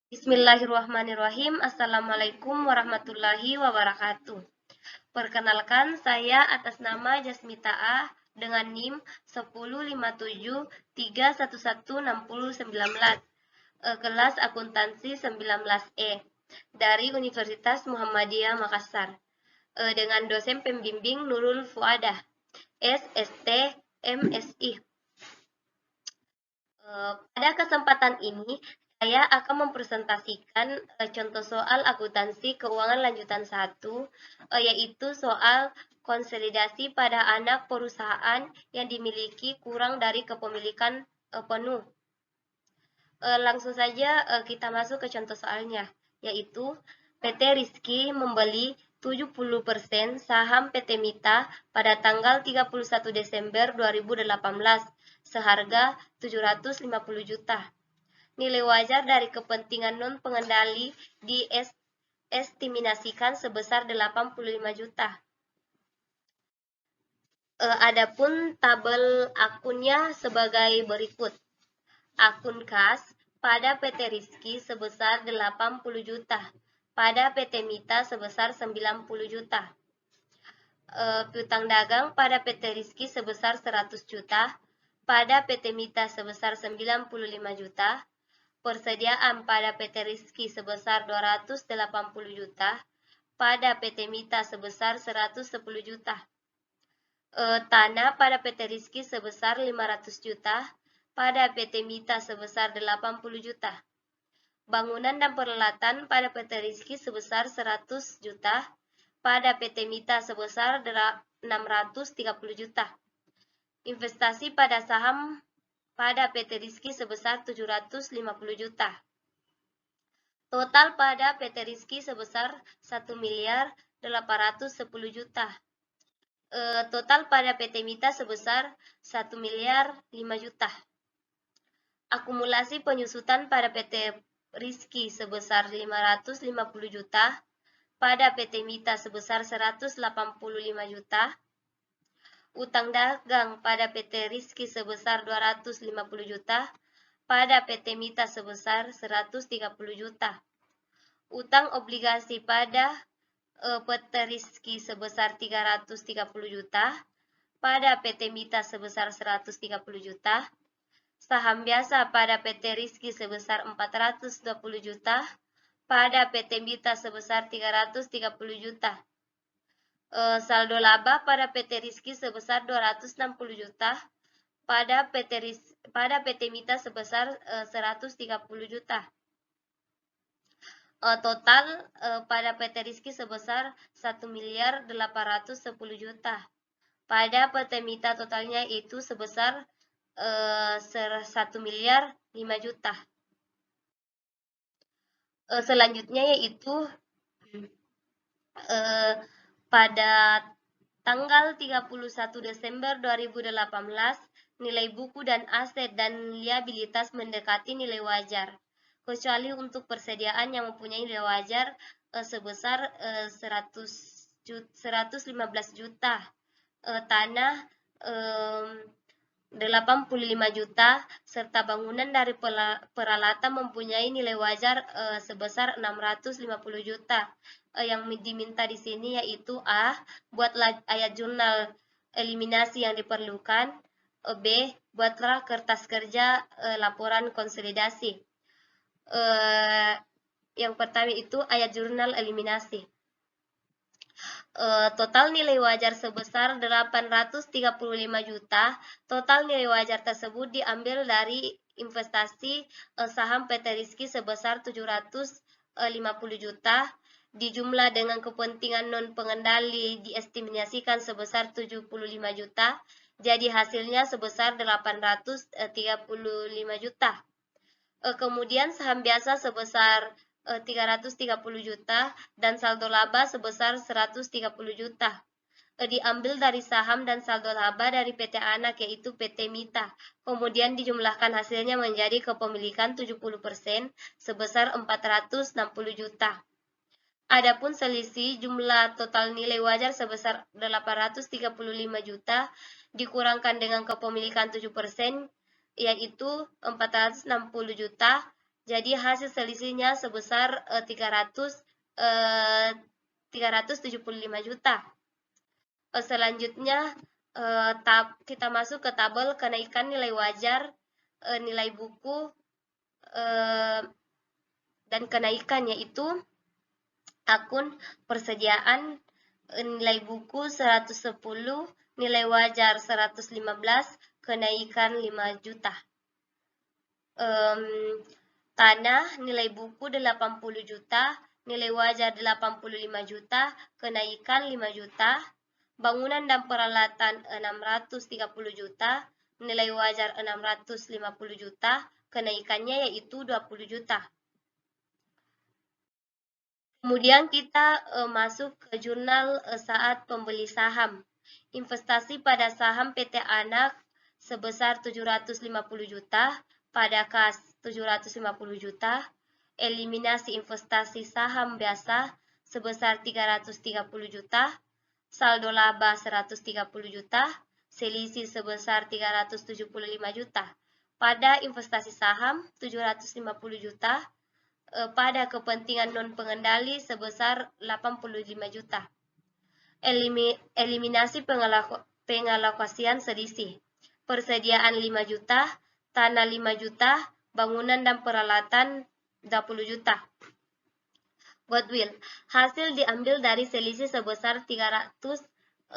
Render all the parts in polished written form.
Bismillahirrahmanirrahim. Assalamualaikum warahmatullahi wabarakatuh. Perkenalkan, saya atas nama Jasmita A dengan NIM 1057311619, kelas akuntansi 19E dari Universitas Muhammadiyah Makassar, dengan dosen pembimbing Nurul Fuadah, SST, MSI. Pada kesempatan ini, saya akan mempresentasikan contoh soal akuntansi keuangan lanjutan 1, yaitu soal konsolidasi pada anak perusahaan yang dimiliki kurang dari kepemilikan penuh. Langsung saja kita masuk ke contoh soalnya, yaitu PT Rizky membeli 70% saham PT Mita pada tanggal 31 Desember 2018 seharga 750 juta. Nilai wajar dari kepentingan non-pengendali diestimasikan sebesar 85 juta. Adapun tabel akunnya sebagai berikut. Akun kas pada PT Rizky sebesar 80 juta, pada PT Mita sebesar 90 juta. Piutang dagang pada PT Rizky sebesar 100 juta, pada PT Mita sebesar 95 juta. Persediaan pada PT Rizky sebesar 280 juta, pada PT Mita sebesar 110 juta. Tanah pada PT Rizky sebesar 500 juta, pada PT Mita sebesar 80 juta. Bangunan dan peralatan pada PT Rizky sebesar 100 juta, pada PT Mita sebesar 630 juta. Investasi pada saham pada PT Rizky sebesar 750 juta. Total pada PT Rizky sebesar 1.810 juta. Total pada PT Mita sebesar 1.005 juta. Akumulasi penyusutan pada PT Rizky sebesar 550 juta, pada PT Mita sebesar 185 juta. Utang dagang pada PT Rizky sebesar 250 juta, pada PT Mita sebesar 130 juta. Utang obligasi pada PT Rizky sebesar 330 juta, pada PT Mita sebesar 130 juta. Saham biasa pada PT Rizky sebesar 420 juta, pada PT Mita sebesar 330 juta. Saldo laba pada PT Rizky sebesar 260 juta, pada PT Mita sebesar 130 juta. Total pada PT Rizky sebesar 1.810 juta. Pada PT Mita totalnya itu sebesar 1.005 juta. Selanjutnya yaitu pada tanggal 31 Desember 2018, nilai buku dan aset dan liabilitas mendekati nilai wajar, kecuali untuk persediaan yang mempunyai nilai wajar sebesar 115 juta, tanah 85 juta, serta bangunan dari peralatan mempunyai nilai wajar sebesar 650 juta. Yang diminta di sini yaitu A. Buatlah ayat jurnal eliminasi yang diperlukan. B. Buatlah kertas kerja laporan konsolidasi. Yang pertama itu ayat jurnal eliminasi. Total nilai wajar sebesar 835 juta. Total nilai wajar tersebut diambil dari investasi saham PT Rizky sebesar 750 juta, dijumlah dengan kepentingan non pengendali diestimasikan sebesar 75 juta, jadi hasilnya sebesar 835 juta. Kemudian saham biasa sebesar 330 juta dan saldo laba sebesar 130 juta. Diambil dari saham dan saldo laba dari PT anak yaitu PT Mita. Kemudian dijumlahkan hasilnya menjadi kepemilikan 70% sebesar 460 juta. Adapun selisih jumlah total nilai wajar sebesar 835 juta dikurangkan dengan kepemilikan 7%, yaitu 460 juta, Jadi hasil selisihnya sebesar 375 juta. Selanjutnya kita masuk ke tabel kenaikan nilai wajar, nilai buku, dan kenaikan, yaitu akun persediaan nilai buku 110, nilai wajar 115, kenaikan 5 juta. Tanah nilai buku 80 juta, nilai wajar 85 juta, kenaikan 5 juta. Bangunan dan peralatan 630 juta, nilai wajar 650 juta, kenaikannya yaitu 20 juta. Kemudian kita masuk ke jurnal saat pembeli saham. Investasi pada saham PT Anak sebesar 750 juta, pada kas 750 juta, eliminasi investasi saham biasa sebesar 330 juta, saldo laba 130 juta, selisih sebesar 375 juta. Pada investasi saham 750 juta, pada kepentingan non-pengendali sebesar 85 juta. Eliminasi pengalokasian selisih. Persediaan 5 juta, tanah 5 juta, bangunan dan peralatan 20 juta. Goodwill. Hasil diambil dari selisih sebesar 375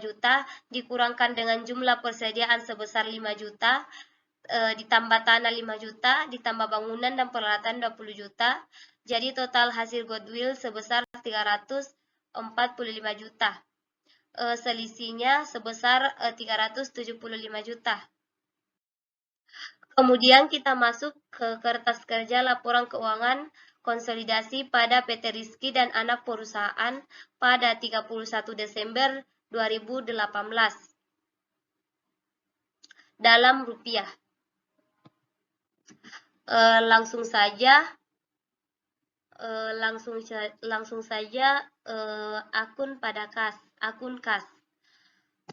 juta dikurangkan dengan jumlah persediaan sebesar 5 juta, ditambah tanah 5 juta, ditambah bangunan dan peralatan 20 juta. Jadi total hasil goodwill sebesar 345 juta. Selisihnya sebesar 375 juta. Kemudian kita masuk ke kertas kerja laporan keuangan konsolidasi pada PT Rizky dan anak perusahaan pada 31 Desember 2018 dalam rupiah. Langsung saja akun kas.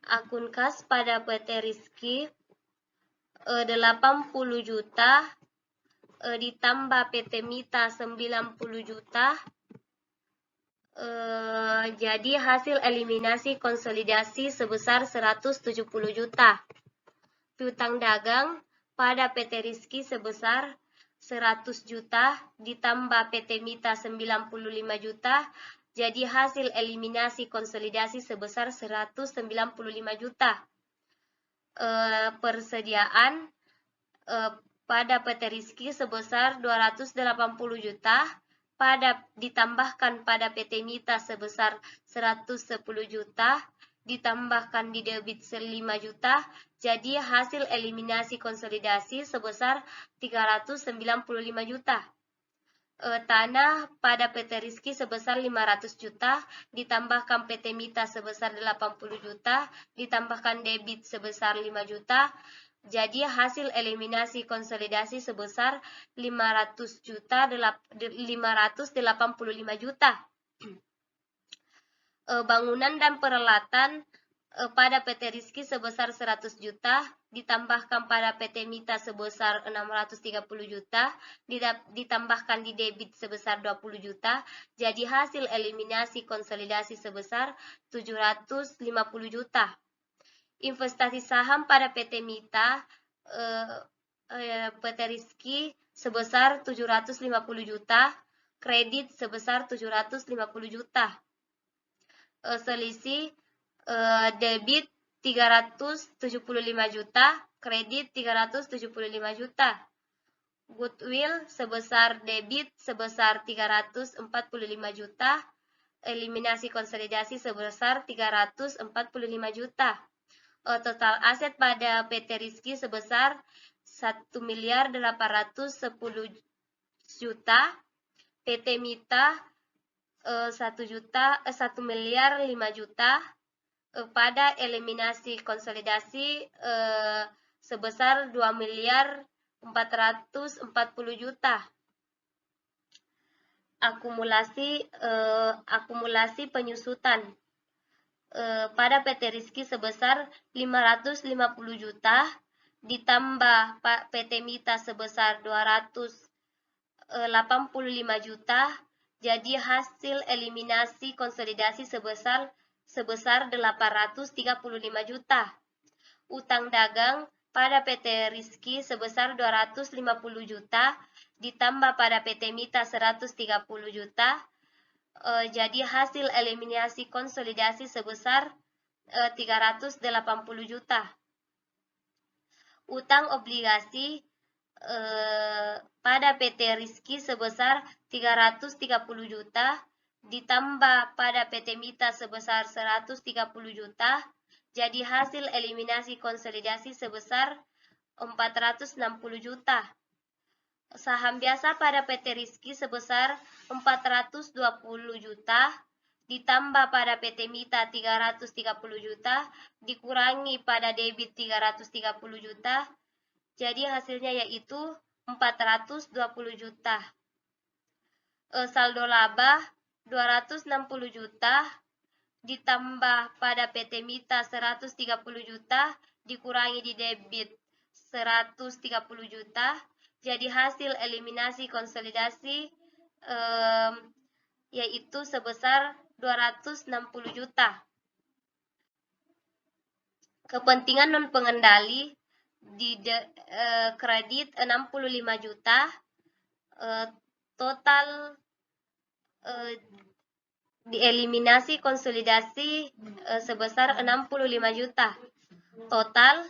Akun kas pada PT Rizky 80 juta ditambah PT Mita 90 juta. Jadi hasil eliminasi konsolidasi sebesar 170 juta. Piutang dagang pada PT Rizky sebesar 100 juta ditambah PT Mita 95 juta. Jadi hasil eliminasi konsolidasi sebesar 195 juta. Persediaan pada PT Rizky sebesar 280 juta, ditambahkan pada PT Mita sebesar 110 juta, ditambahkan di debit 5 juta, jadi hasil eliminasi konsolidasi sebesar 395 juta. Tanah pada PT Rizky sebesar 500 juta, ditambahkan PT Mita sebesar 80 juta, ditambahkan debit sebesar 5 juta, jadi hasil eliminasi konsolidasi sebesar 585 juta. Bangunan dan peralatan pada PT Rizky sebesar 100 juta, ditambahkan pada PT Mita sebesar 630 juta, ditambahkan di debit sebesar 20 juta, jadi hasil eliminasi konsolidasi sebesar 750 juta. Investasi saham pada PT Mita, PT Rizky sebesar 750 juta, kredit sebesar 750 juta. Selisih debit 375 juta, kredit 375 juta. Goodwill sebesar debit sebesar 345 juta, eliminasi konsolidasi sebesar 345 juta. Total aset pada PT Rizky sebesar 1.810 juta, PT Mita 1.005 juta, pada eliminasi konsolidasi sebesar 2.440 juta. Akumulasi penyusutan pada PT Rizky sebesar 550 juta, ditambah PT Mita sebesar 200 85 juta, jadi hasil eliminasi konsolidasi sebesar 835 juta. Utang dagang pada PT Rizky sebesar 250 juta, ditambah pada PT Mita 130 juta, jadi hasil eliminasi konsolidasi sebesar 380 juta. Utang obligasi pada PT Rizky sebesar 330 juta, ditambah pada PT Mita sebesar 130 juta, jadi hasil eliminasi konsolidasi sebesar 460 juta. Saham biasa pada PT Rizky sebesar 420 juta, ditambah pada PT Mita 330 juta, dikurangi pada debit 330 juta, jadi hasilnya yaitu 420 juta. Saldo laba 260 juta, ditambah pada PT Mita 130 juta, dikurangi di debit 130 juta, jadi hasil eliminasi konsolidasi yaitu sebesar 260 juta. Kepentingan non pengendali di kredit 65 juta, total dieliminasi konsolidasi sebesar 65 juta. Total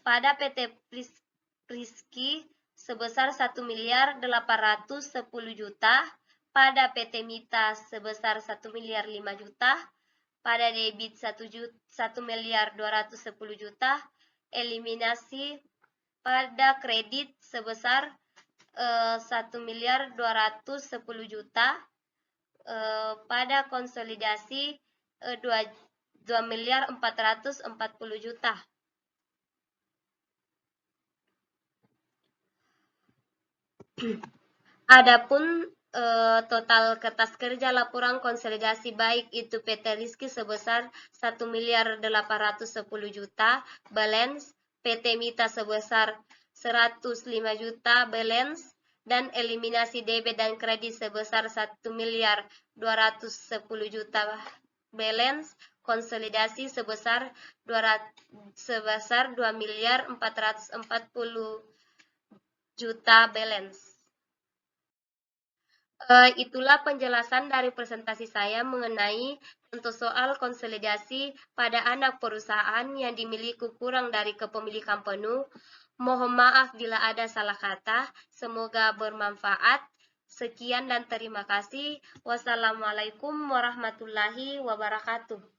pada PT Rizky sebesar 1.810 juta, pada PT Mita sebesar 1.005 juta, pada debit 1.210 juta, eliminasi pada kredit sebesar 1.210 juta, pada konsolidasi 2.440 juta. Adapun total kertas kerja laporan konsolidasi baik itu PT Rizky sebesar 1.810 juta balance, PT Mita sebesar 105 juta balance, dan eliminasi debit dan kredit sebesar 1.210 juta balance, konsolidasi sebesar 2.440 juta balance. Itulah penjelasan dari presentasi saya mengenai contoh soal konsolidasi pada anak perusahaan yang dimiliki kurang dari kepemilikan penuh. Mohon maaf bila ada salah kata. Semoga bermanfaat. Sekian dan terima kasih. Wassalamualaikum warahmatullahi wabarakatuh.